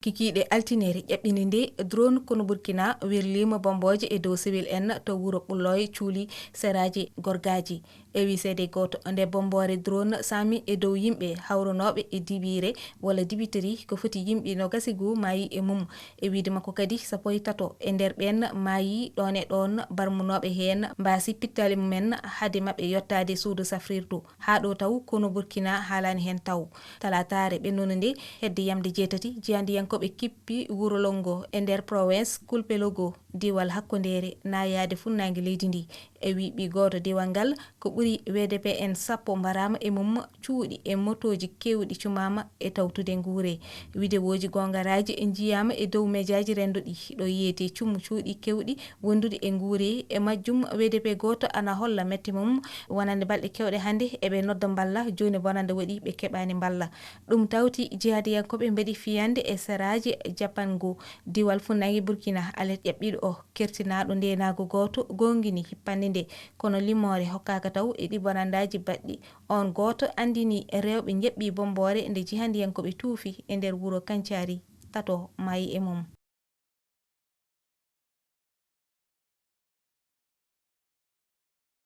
kikiɗe altinere ƴeɓɓini nde drone kono Burkina wirlima bomboje e dow civil en to wuro ɓulloye cuuli seraji gorgaji e wisede goto nde bombore drone sami e dow yimɓe hawrunoɓe e dibire walla dibiteri ko foti yimɓe no gasigu mayi e mum e wiide makko kadi sappo e tato e nder ɓen mayi ɗon e ɗon barmunoɓe hen mbasi pittali mumen haade mabɓe yottade suudu safrirdu ha ɗo taw kono Burkina haalani hen taw talatare ɓennuno nde hedde yamde 7 jiyandiyankoɓe kippi wuro Longo e nder province Fulfulde diwal hakkondere nayade funnangue leydi ndi e wiɓi goto diwal ngal ko ɓuuri VDP en sappo mbaraama e mum cuuɗi e motoji kewɗi cumama e tawtude nguure vidéoji gongaraji e jiyama e dow médiaji renduɗi ɗo yiyete cumu cuuɗi kewɗi wondude e nguure e majjum VDP goto ana holla metti mum wonande balɗe kewɗe hande eɓe nodda mballa joni bonande waɗi ɓe keɓani mballa ɗum tawti jihadiyankoɓe mbaɗi fiyande e seraji japango diwal funnangue Burkina alet ƴeɓɓiɗo o kertinaɗo ndenago goto gongini hippande nde kono limore hokkaka taw e ɗi bonandaji baɗɗi on goto andini rewɓe jeɓɓi bombore nde jihandiyankoɓe tuufi e nder wuro Kancari tato mayi e mum.